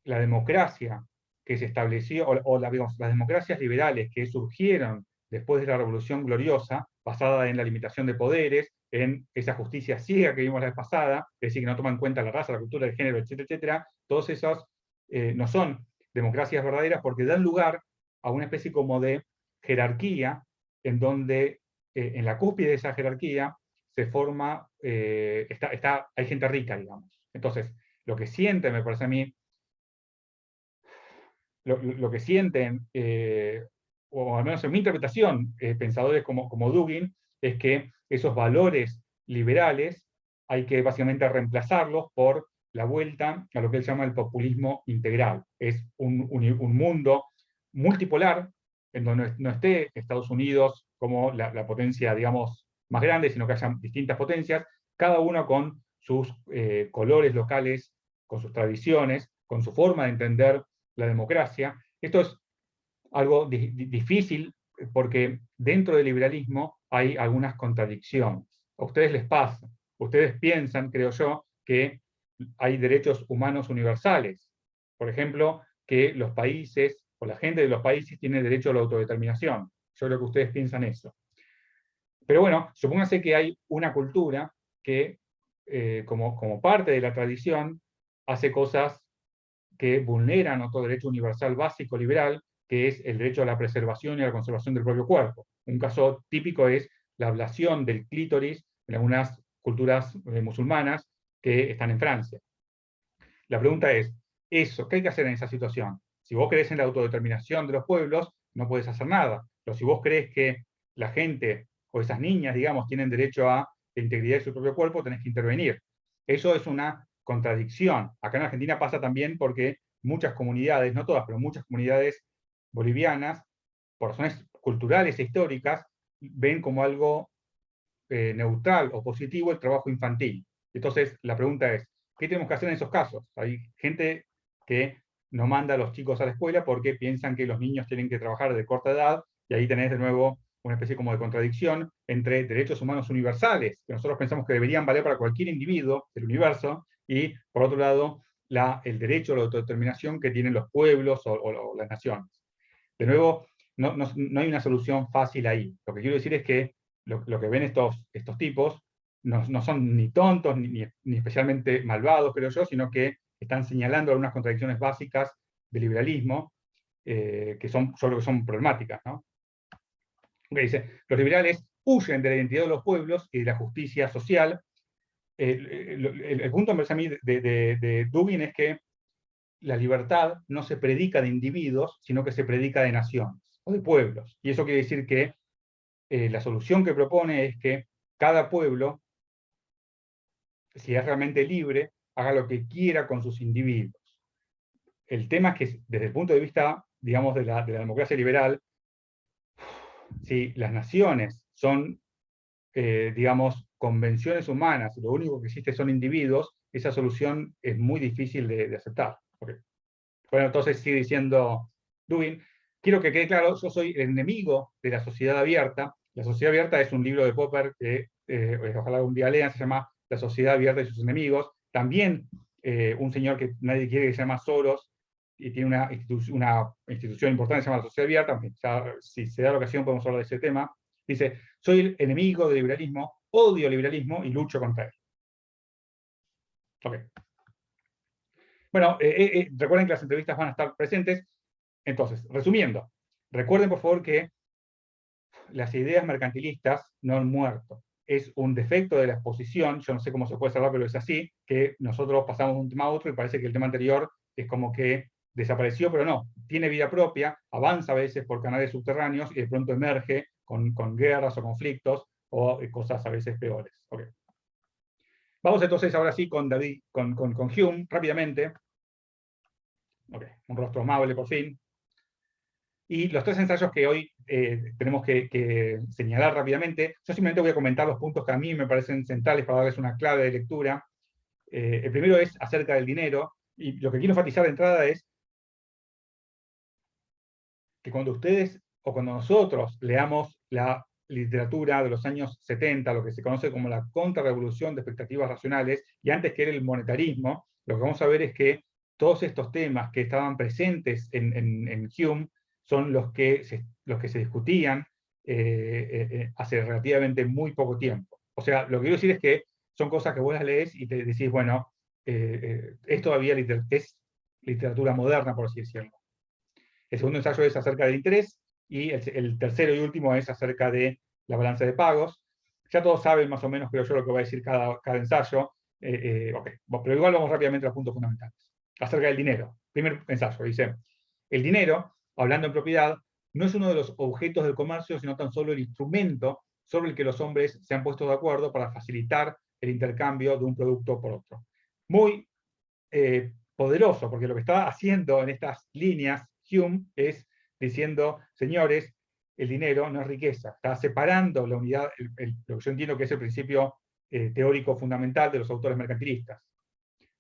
la democracia que se estableció, digamos, las democracias liberales que surgieron después de la Revolución Gloriosa, basada en la limitación de poderes, en esa justicia ciega que vimos la vez pasada, es decir, que no toma en cuenta la raza, la cultura, el género, etcétera, etcétera, todos esos no son democracias verdaderas porque dan lugar a una especie como de jerarquía en donde en la cúspide de esa jerarquía se forma, hay gente rica, digamos. Entonces, lo que siente, me parece a mí, lo que sienten, o al menos en mi interpretación, pensadores como Dugin, es que esos valores liberales hay que básicamente reemplazarlos por la vuelta a lo que él llama el populismo integral. Es un mundo multipolar, en donde no esté Estados Unidos como la potencia, digamos, más grande, sino que haya distintas potencias, cada uno con sus colores locales, con sus tradiciones, con su forma de entender la democracia. Esto es algo difícil porque dentro del liberalismo hay algunas contradicciones. A ustedes les pasa. Ustedes piensan, creo yo, que hay derechos humanos universales. Por ejemplo, que los países o la gente de los países tiene derecho a la autodeterminación. Yo creo que ustedes piensan eso. Pero bueno, supóngase que hay una cultura que, como parte de la tradición, hace cosas que vulneran otro derecho universal básico liberal, que es el derecho a la preservación y a la conservación del propio cuerpo. Un caso típico es la ablación del clítoris en algunas culturas musulmanas que están en Francia. La pregunta es, ¿qué hay que hacer en esa situación? Si vos crees en la autodeterminación de los pueblos, no puedes hacer nada. Pero si vos crees que la gente, o esas niñas, digamos, tienen derecho a la integridad de su propio cuerpo, tenés que intervenir. Eso es una contradicción. Acá en Argentina pasa también porque muchas comunidades, no todas, pero muchas comunidades bolivianas, por razones culturales e históricas, ven como algo neutral o positivo el trabajo infantil. Entonces, la pregunta es, ¿qué tenemos que hacer en esos casos? Hay gente que no manda a los chicos a la escuela porque piensan que los niños tienen que trabajar de corta edad, y ahí tenés de nuevo una especie como de contradicción entre derechos humanos universales, que nosotros pensamos que deberían valer para cualquier individuo del universo, y por otro lado, el derecho a la autodeterminación que tienen los pueblos o las naciones. De nuevo, no hay una solución fácil ahí. Lo que quiero decir es que lo que ven estos tipos no son ni tontos ni especialmente malvados, creo yo, sino que están señalando algunas contradicciones básicas del liberalismo que yo creo que son problemáticas, ¿no? Dice: los liberales huyen de la identidad de los pueblos y de la justicia social. El punto, me parece a mí, de Dugin es que la libertad no se predica de individuos, sino que se predica de naciones o de pueblos. Y eso quiere decir que la solución que propone es que cada pueblo, si es realmente libre, haga lo que quiera con sus individuos. El tema es que desde el punto de vista, digamos, de la democracia liberal, si las naciones son, digamos, convenciones humanas, y lo único que existe son individuos, esa solución es muy difícil de aceptar. Okay. Bueno, entonces sigue diciendo Dewey, quiero que quede claro, yo soy el enemigo de la sociedad abierta. La sociedad abierta es un libro de Popper que ojalá un día lean, se llama La sociedad abierta y sus enemigos. También un señor que nadie quiere, que se llama Soros, y tiene una institución importante que se llama la sociedad abierta, aunque ya, si se da la ocasión podemos hablar de ese tema. Dice, soy el enemigo del liberalismo, odio el liberalismo y lucho contra él. Okay. Bueno, recuerden que las entrevistas van a estar presentes. Entonces, resumiendo, recuerden por favor que las ideas mercantilistas no han muerto. Es un defecto de la exposición, yo no sé cómo se puede salvar, pero es así, que nosotros pasamos de un tema a otro y parece que el tema anterior es como que desapareció, pero no, tiene vida propia, avanza a veces por canales subterráneos y de pronto emerge con guerras o conflictos o cosas a veces peores. Okay. Vamos entonces ahora sí con David, con Hume, rápidamente. Okay. Un rostro amable por fin. Y los 3 ensayos que hoy tenemos que señalar rápidamente, yo simplemente voy a comentar los puntos que a mí me parecen centrales para darles una clave de lectura. El primero es acerca del dinero, y lo que quiero enfatizar de entrada es que cuando ustedes o cuando nosotros leamos la literatura de los años 70, lo que se conoce como la contrarrevolución de expectativas racionales, y antes que era el monetarismo, lo que vamos a ver es que todos estos temas que estaban presentes en Hume son los que se discutían hace relativamente muy poco tiempo. O sea, lo que quiero decir es que son cosas que vos las lees y te decís, bueno, es todavía es literatura moderna, por así decirlo. El segundo ensayo es acerca del interés, y el tercero y último es acerca de la balanza de pagos. Ya todos saben más o menos, creo yo, lo que va a decir cada ensayo, okay. Pero igual vamos rápidamente a los puntos fundamentales. Acerca del dinero. Primer ensayo, dice, el dinero, hablando en propiedad, no es uno de los objetos del comercio, sino tan solo el instrumento sobre el que los hombres se han puesto de acuerdo para facilitar el intercambio de un producto por otro. Muy poderoso, porque lo que está haciendo en estas líneas Hume es diciendo, señores, el dinero no es riqueza, está separando la unidad, lo que yo entiendo que es el principio teórico fundamental de los autores mercantilistas.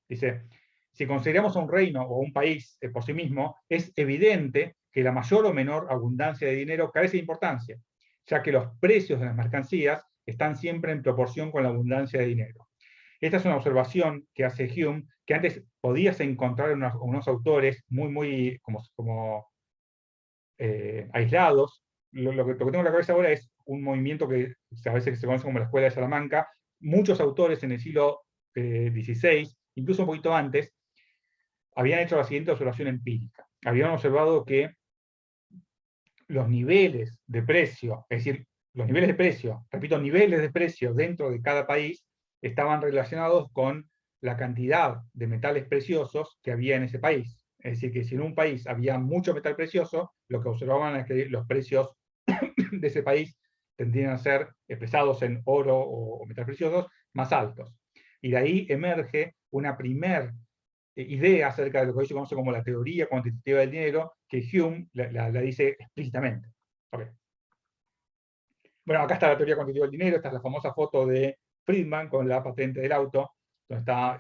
Dice, si consideramos a un reino o un país por sí mismo, es evidente que la mayor o menor abundancia de dinero carece de importancia, ya que los precios de las mercancías están siempre en proporción con la abundancia de dinero. Esta es una observación que hace Hume, que antes podías encontrar en unos autores muy aislados. Lo que tengo en la cabeza ahora es un movimiento que a veces se conoce como la Escuela de Salamanca. Muchos autores en el siglo XVI, incluso un poquito antes, habían hecho la siguiente observación empírica. Habían observado que los niveles de precio, es decir, los niveles de precio, repito, niveles de precio dentro de cada país, estaban relacionados con la cantidad de metales preciosos que había en ese país. Es decir, que si en un país había mucho metal precioso, lo que observaban es que los precios de ese país tendrían a ser expresados en oro o metales preciosos más altos. Y de ahí emerge una primer idea acerca de lo que hoy se conoce como la teoría cuantitativa del dinero, que Hume la dice explícitamente. Okay. Bueno, acá está la teoría cuantitativa del dinero, esta es la famosa foto de Friedman con la patente del auto, donde está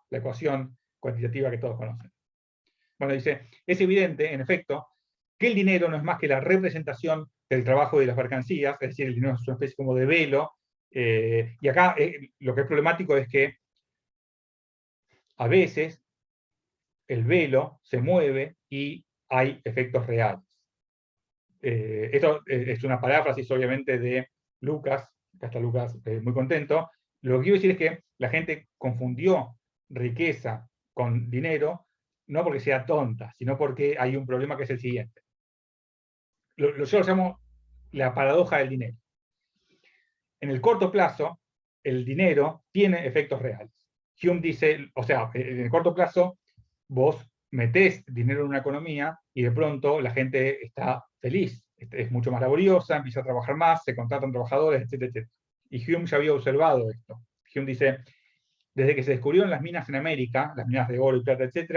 la ecuación cuantitativa que todos conocen. Bueno, dice, es evidente, en efecto, que el dinero no es más que la representación del trabajo de las mercancías, es decir, el dinero es una especie como de velo, y acá lo que es problemático es que a veces el velo se mueve y hay efectos reales. Esto es una paráfrasis, obviamente, de Lucas, acá está Lucas muy contento. Lo que quiero decir es que la gente confundió riqueza con dinero, no porque sea tonta, sino porque hay un problema que es el siguiente. Yo lo llamo la paradoja del dinero. En el corto plazo, el dinero tiene efectos reales. Hume dice, o sea, en el corto plazo, vos metés dinero en una economía y de pronto la gente está feliz, es mucho más laboriosa, empieza a trabajar más, se contratan trabajadores, etc., etc. Y Hume ya había observado esto. Hume dice, desde que se descubrieron las minas en América, las minas de oro y plata, etc.,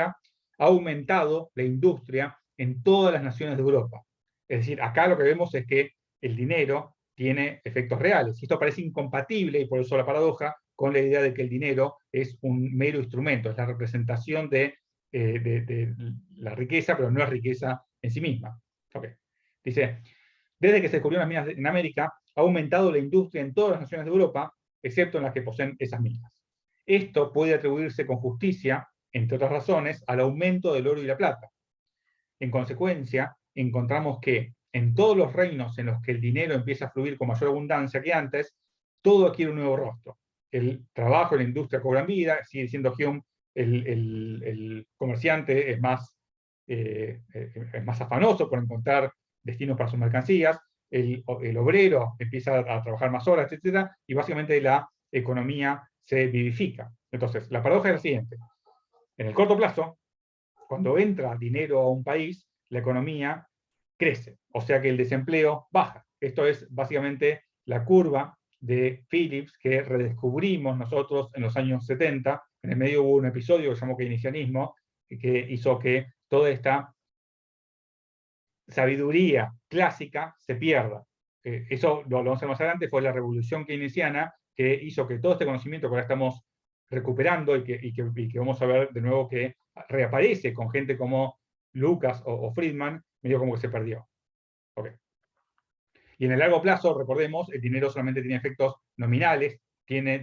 ha aumentado la industria en todas las naciones de Europa. Es decir, acá lo que vemos es que el dinero tiene efectos reales. Y esto parece incompatible, y por eso la paradoja, con la idea de que el dinero es un mero instrumento, es la representación de de la riqueza, pero no es riqueza en sí misma. Okay. Dice, desde que se descubrieron las minas en América, ha aumentado la industria en todas las naciones de Europa, excepto en las que poseen esas minas. Esto puede atribuirse con justicia, entre otras razones, al aumento del oro y la plata. En consecuencia, encontramos que en todos los reinos en los que el dinero empieza a fluir con mayor abundancia que antes, todo adquiere un nuevo rostro. El trabajo y la industria cobran vida, sigue diciendo Hume, el comerciante es más afanoso por encontrar destinos para sus mercancías, el obrero empieza a trabajar más horas, etc. Y básicamente la economía se vivifica. Entonces, la paradoja es la siguiente. En el corto plazo, cuando entra dinero a un país, la economía crece, o sea que el desempleo baja. Esto es básicamente la curva de Phillips que redescubrimos nosotros en los años 70. En el medio hubo un episodio que se llamó keynesianismo, que hizo que toda esta sabiduría clásica se pierda. Eso lo vamos a ver más adelante, fue la revolución keynesiana que hizo que todo este conocimiento que ahora estamos recuperando y que vamos a ver de nuevo que reaparece con gente como Lucas o Friedman, medio como que se perdió. Okay. Y en el largo plazo, recordemos, el dinero solamente tiene efectos nominales, tiene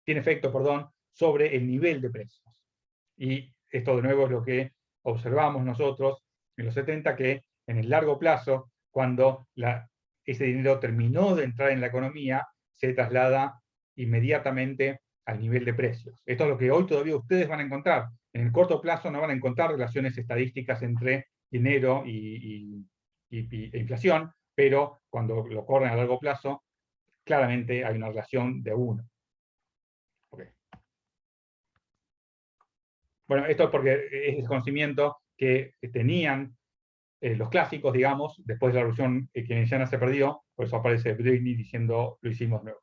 efecto, sobre el nivel de precios. Y esto de nuevo es lo que observamos nosotros en los 70, que en el largo plazo, cuando ese dinero terminó de entrar en la economía, se traslada inmediatamente al nivel de precios. Esto es lo que hoy todavía ustedes van a encontrar. En el corto plazo no van a encontrar relaciones estadísticas entre dinero e inflación, pero cuando lo corren a largo plazo, claramente hay una relación de 1. Okay. Bueno, esto es porque es el conocimiento que tenían los clásicos, digamos, después de la revolución keynesiana se perdió, por eso aparece Britney diciendo, lo hicimos nuevo.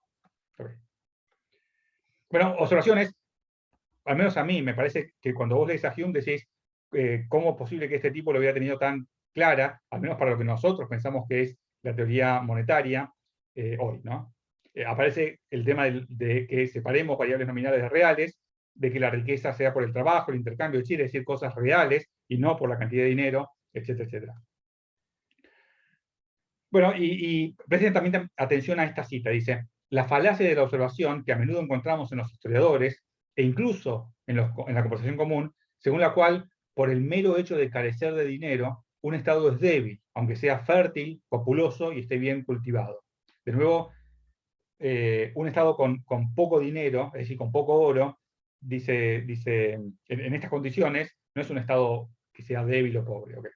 Okay. Bueno, observaciones, al menos a mí, me parece que cuando vos lees a Hume decís, ¿cómo es posible que este tipo lo hubiera tenido tan clara, al menos para lo que nosotros pensamos que es la teoría monetaria hoy, ¿no? Aparece el tema de que separemos variables nominales de reales, de que la riqueza sea por el trabajo, el intercambio, es decir, cosas reales y no por la cantidad de dinero, etcétera, etcétera. Bueno, y presten también atención a esta cita, dice, la falacia de la observación que a menudo encontramos en los historiadores e incluso en la conversación común, según la cual, por el mero hecho de carecer de dinero, un Estado es débil, aunque sea fértil, populoso y esté bien cultivado. De nuevo, un Estado con poco dinero, es decir, con poco oro, dice en estas condiciones, no es un Estado que sea débil o pobre. Okay.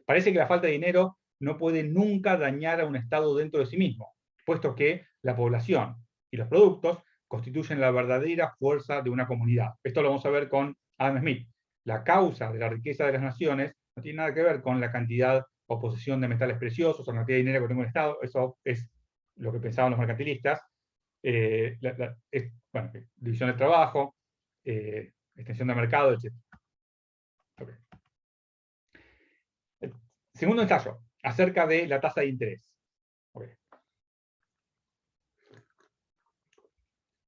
Parece que la falta de dinero no puede nunca dañar a un Estado dentro de sí mismo, puesto que la población y los productos constituyen la verdadera fuerza de una comunidad. Esto lo vamos a ver con Adam Smith. La causa de la riqueza de las naciones no tiene nada que ver con la cantidad o posesión de metales preciosos o la cantidad de dinero que tenga un Estado. Eso es lo que pensaban los mercantilistas. División del trabajo, extensión de mercado, etc. Okay. Segundo ensayo, acerca de la tasa de interés. Okay.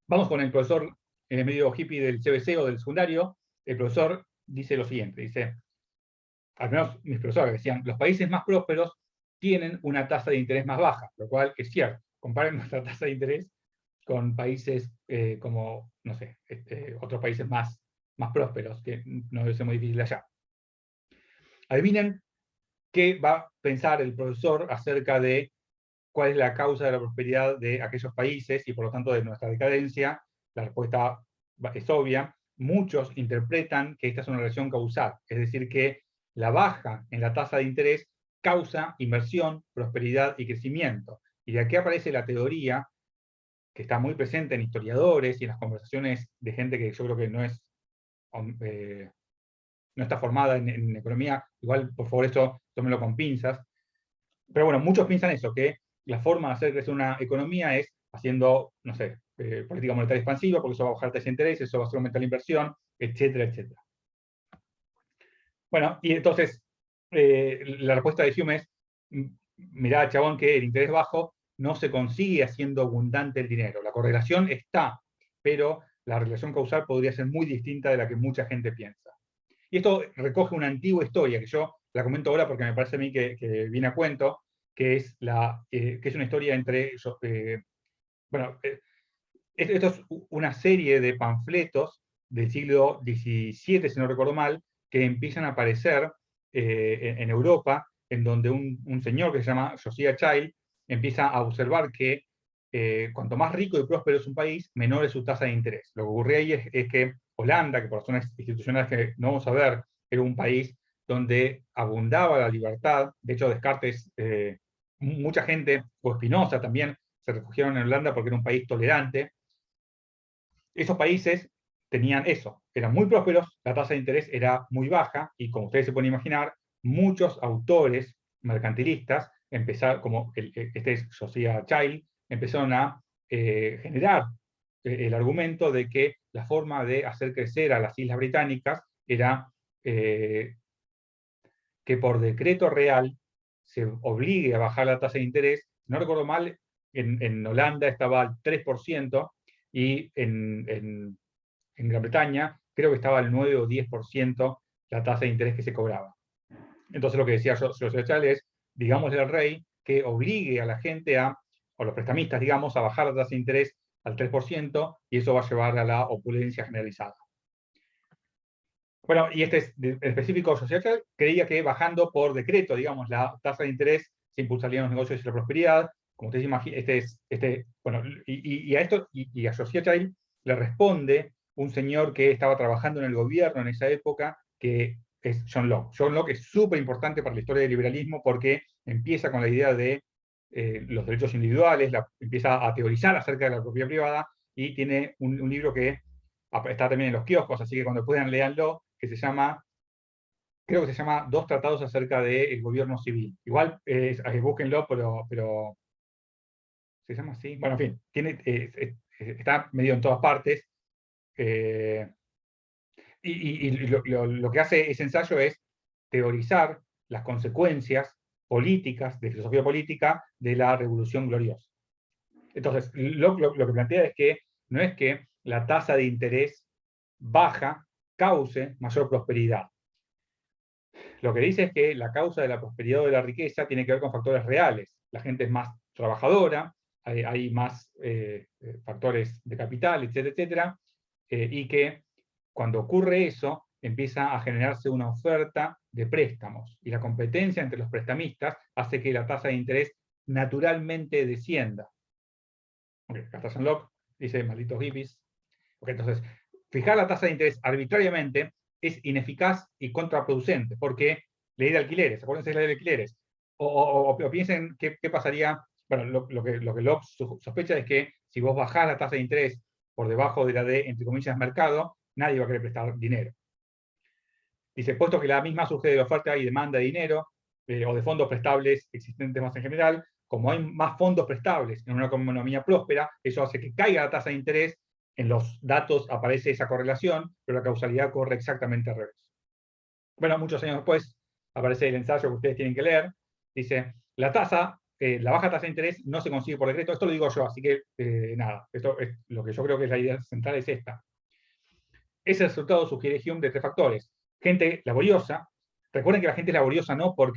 Vamos con el profesor medio hippie del CBC o del secundario. El profesor dice lo siguiente, dice, al menos mis profesores decían, los países más prósperos tienen una tasa de interés más baja, lo cual es cierto. Comparen nuestra tasa de interés con países como, no sé, otros países más prósperos, que no debe ser muy difícil allá. Adivinen qué va a pensar el profesor acerca de cuál es la causa de la prosperidad de aquellos países y por lo tanto de nuestra decadencia. La respuesta es obvia. Muchos interpretan que esta es una relación causal, es decir, que la baja en la tasa de interés causa inversión, prosperidad y crecimiento. Y de aquí aparece la teoría que está muy presente en historiadores y en las conversaciones de gente que yo creo que no está formada en economía. Igual, por favor, esto tómenlo con pinzas. Pero bueno, muchos piensan eso, que la forma de hacer crecer una economía es haciendo, no sé, política monetaria expansiva, porque eso va a bajar tasas de interés, eso va a aumentar la inversión, etcétera, etcétera. Bueno, y entonces, la respuesta de Hume es, mirá, chabón, que el interés bajo no se consigue haciendo abundante el dinero. La correlación está, pero la relación causal podría ser muy distinta de la que mucha gente piensa. Y esto recoge una antigua historia, que yo la comento ahora porque me parece a mí que viene a cuento, que es, que es una historia entre... bueno, esto es una serie de panfletos del siglo XVII, si no recuerdo mal, que empiezan a aparecer en Europa, en donde un señor que se llama Josiah Child empieza a observar que cuanto más rico y próspero es un país, menor es su tasa de interés. Lo que ocurre ahí es que Holanda, que por razones institucionales que no vamos a ver, era un país donde abundaba la libertad. De hecho, Descartes, mucha gente, o Spinoza también, se refugiaron en Holanda porque era un país tolerante. Esos países tenían eso, eran muy prósperos, la tasa de interés era muy baja, y como ustedes se pueden imaginar, muchos autores mercantilistas, como este es Josiah Child, empezaron a generar el argumento de que la forma de hacer crecer a las Islas Británicas era que por decreto real se obligue a bajar la tasa de interés. No recuerdo mal, en Holanda estaba al 3%, y en Gran Bretaña creo que estaba al 9 o 10% la tasa de interés que se cobraba. Entonces lo que decía José Chávez es, digámosle al rey que obligue a la gente o los prestamistas, digamos, a bajar la tasa de interés al 3%, y eso va a llevar a la opulencia generalizada. Bueno, y este es específico social, creía que bajando por decreto, digamos, la tasa de interés, se impulsarían los negocios y la prosperidad. Como ustedes imaginan, bueno, y a esto, y a Josiah Child le responde un señor que estaba trabajando en el gobierno en esa época, que es John Locke. John Locke es súper importante para la historia del liberalismo porque empieza con la idea de los derechos individuales, empieza a teorizar acerca de la propiedad privada, y tiene un libro que está también en los kioscos, así que cuando puedan léanlo, que se llama, creo que se llama Dos tratados acerca del gobierno civil. Igual, búsquenlo, pero se llama así. Bueno, en fin, está medio en todas partes. Y lo que hace ese ensayo es teorizar las consecuencias políticas, de filosofía política, de la Revolución Gloriosa. Entonces, lo que plantea es que no es que la tasa de interés baja cause mayor prosperidad. Lo que dice es que la causa de la prosperidad o de la riqueza tiene que ver con factores reales. La gente es más trabajadora, hay más factores de capital, etcétera, etcétera, y que cuando ocurre eso, empieza a generarse una oferta de préstamos, y la competencia entre los prestamistas hace que la tasa de interés naturalmente descienda. Okay, acá está John Locke, dice, malditos hippies. Okay, entonces, fijar la tasa de interés arbitrariamente es ineficaz y contraproducente, porque ley de alquileres, acuérdense de la ley de alquileres, o piensen qué pasaría. Bueno, lo que Locke sospecha es que si vos bajás la tasa de interés por debajo de la de, entre comillas, mercado, nadie va a querer prestar dinero. Dice, puesto que la misma surge de la oferta y demanda de dinero, o de fondos prestables existentes más en general, como hay más fondos prestables en una economía próspera, eso hace que caiga la tasa de interés. En los datos aparece esa correlación, pero la causalidad corre exactamente al revés. Bueno, muchos años después aparece el ensayo que ustedes tienen que leer. Dice, la baja tasa de interés no se consigue por decreto. Esto lo digo yo, así que nada, esto es lo que yo creo que es la idea central, es esta. Ese resultado sugiere Hume de 3 factores. Gente laboriosa. Recuerden que la gente es laboriosa no por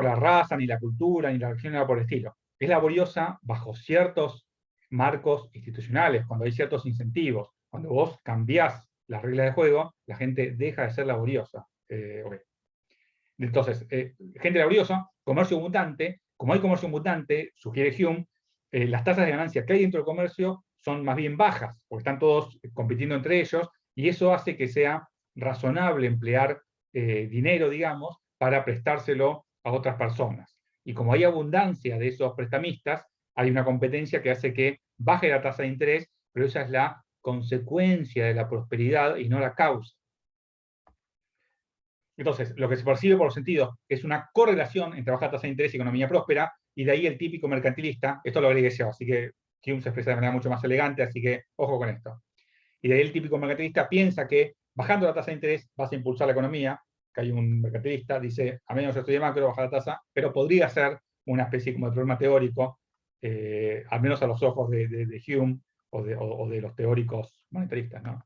la raza, ni la cultura, ni la religión, ni nada por el estilo. Es laboriosa bajo ciertos marcos institucionales, cuando hay ciertos incentivos. Cuando vos cambiás las reglas de juego, la gente deja de ser laboriosa. Okay. Entonces, gente laboriosa, comercio abundante. Como hay comercio abundante, sugiere Hume, las tasas de ganancia que hay dentro del comercio son más bien bajas, porque están todos compitiendo entre ellos, y eso hace que sea razonable emplear dinero, digamos, para prestárselo a otras personas. Y como hay abundancia de esos prestamistas, hay una competencia que hace que baje la tasa de interés, pero esa es la consecuencia de la prosperidad y no la causa. Entonces, lo que se percibe por los sentidos es una correlación entre baja tasa de interés y economía próspera, y de ahí el típico mercantilista, esto lo agregué yo, así que Hume se expresa de manera mucho más elegante, así que ojo con esto. Y de ahí el típico mercantilista piensa que bajando la tasa de interés vas a impulsar la economía, que hay un mercantilista, dice, a menos yo estoy de macro, bajar la tasa, pero podría ser una especie como de problema teórico, al menos a los ojos de Hume o de los teóricos monetaristas, ¿no?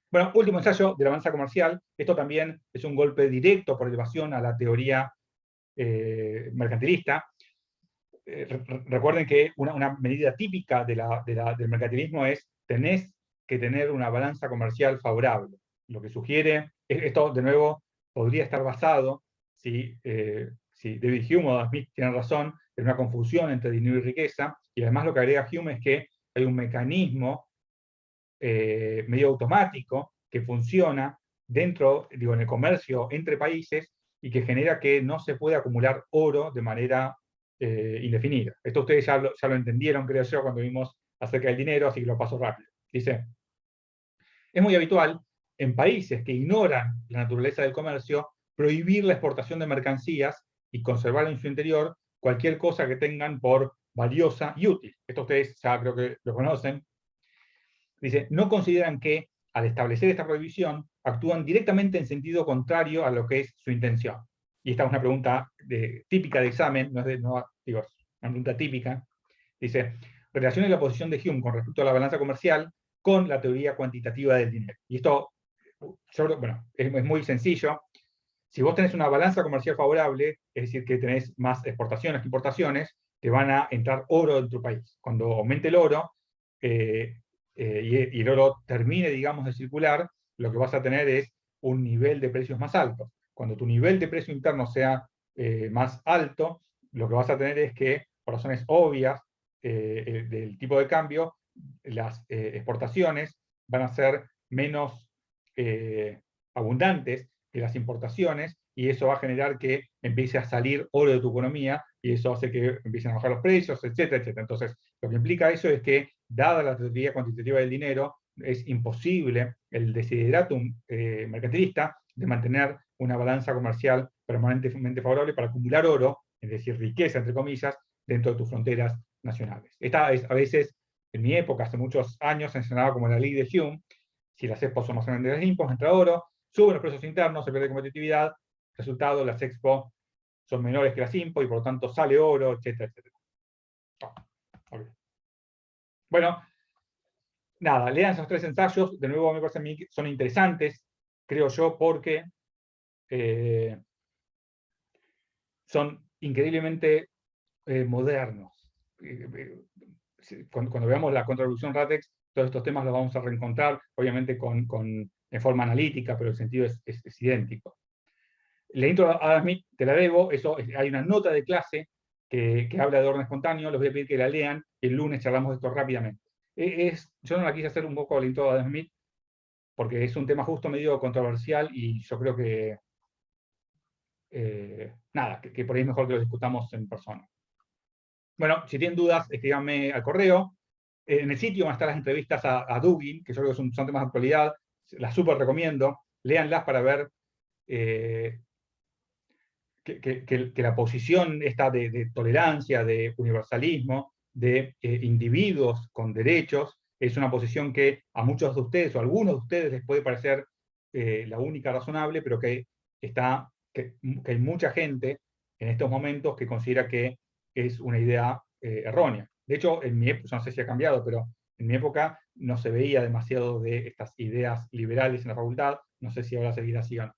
Bueno, último ensayo de la balanza comercial. Esto también es un golpe directo por elevación a la teoría mercantilista. Recuerden que una medida típica del mercantilismo es tenés que tener una balanza comercial favorable. Lo que sugiere, esto de nuevo podría estar basado, si David Hume o Adam Smith tienen razón, en una confusión entre dinero y riqueza, y además lo que agrega Hume es que hay un mecanismo medio automático que funciona dentro, digo, en el comercio entre países y que genera que no se puede acumular oro de manera indefinida. Esto ustedes ya lo entendieron, creo yo, cuando vimos acerca del dinero, así que lo paso rápido. Dice, es muy habitual en países que ignoran la naturaleza del comercio prohibir la exportación de mercancías y conservar en su interior cualquier cosa que tengan por valiosa y útil. Esto ustedes ya creo que lo conocen. Dice, no consideran que al establecer esta prohibición actúan directamente en sentido contrario a lo que es su intención. Y esta es una pregunta típica de examen, digo, es una pregunta típica. Dice, relacione la posición de Hume con respecto a la balanza comercial con la teoría cuantitativa del dinero. Y esto, bueno, es muy sencillo. Si vos tenés una balanza comercial favorable, es decir, que tenés más exportaciones que importaciones, te van a entrar oro en tu país. Cuando aumente el oro, y el oro termine, digamos, de circular, lo que vas a tener es un nivel de precios más alto. Cuando tu nivel de precio interno sea más alto, lo que vas a tener es que, por razones obvias del tipo de cambio, las exportaciones van a ser menos abundantes que las importaciones, y eso va a generar que empiece a salir oro de tu economía, y eso hace que empiecen a bajar los precios, etcétera, etcétera. Entonces, lo que implica eso es que, dada la teoría cuantitativa del dinero, es imposible el desideratum mercantilista de mantener una balanza comercial permanentemente favorable para acumular oro, es decir, riqueza, entre comillas, dentro de tus fronteras nacionales. Esta es, a veces, en mi época, hace muchos años, se mencionaba como la ley de Hume. Si las expos son más grandes de las impos, entra oro, suben los precios internos, se pierde competitividad, resultado, las expo son menores que las impo y por lo tanto sale oro, etcétera, etcétera. Okay. Bueno, nada, lean esos 3 ensayos. De nuevo, me parece a mí que son interesantes, creo yo, porque son increíblemente modernos. Cuando veamos la contrarrevolución Ratex, todos estos temas los vamos a reencontrar, obviamente en forma analítica, pero el sentido es idéntico. La intro a Adam Smith te la debo, hay una nota de clase que habla de orden espontáneo, les voy a pedir que la lean, y el lunes charlamos de esto rápidamente. Yo no la quise hacer un poco la intro a Adam Smith, porque es un tema justo medio controversial, y yo creo que, nada, que por ahí es mejor que lo discutamos en persona. Bueno, si tienen dudas, escríbanme al correo. En el sitio van a estar las entrevistas a Dugin, que yo creo que son temas de actualidad, las súper recomiendo, léanlas para ver que la posición esta de tolerancia, de universalismo, de individuos con derechos, es una posición que a muchos de ustedes, o a algunos de ustedes, les puede parecer la única razonable, pero que hay mucha gente en estos momentos que considera que es una idea errónea. De hecho, en mi época, no sé si ha cambiado, pero en mi época no se veía demasiado de estas ideas liberales en la facultad, no sé si ahora seguirá así o no.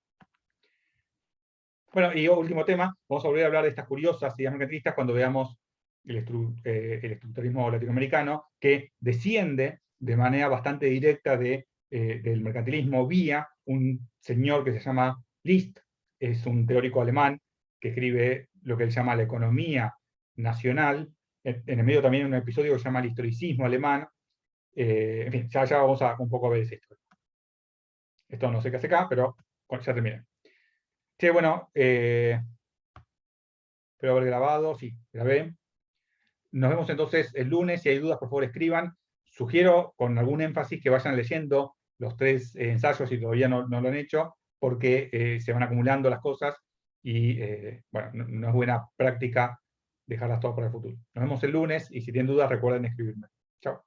Bueno, y último tema, vamos a volver a hablar de estas curiosas ideas mercantilistas cuando veamos el estructuralismo latinoamericano, que desciende de manera bastante directa del mercantilismo vía un señor que se llama List, es un teórico alemán que escribe lo que él llama la economía nacional. En el medio también un episodio que se llama el historicismo alemán. En fin, ya vamos a un poco a ver esto. Esto no sé qué hace acá, pero ya terminé. Sí, bueno, espero haber grabado, sí, grabé. Nos vemos entonces el lunes. Si hay dudas, por favor, escriban. Sugiero con algún énfasis que vayan leyendo los 3 ensayos si todavía no lo han hecho, porque se van acumulando las cosas y, bueno, no es buena práctica dejarlas todas para el futuro. Nos vemos el lunes y si tienen dudas, recuerden escribirme. Chao.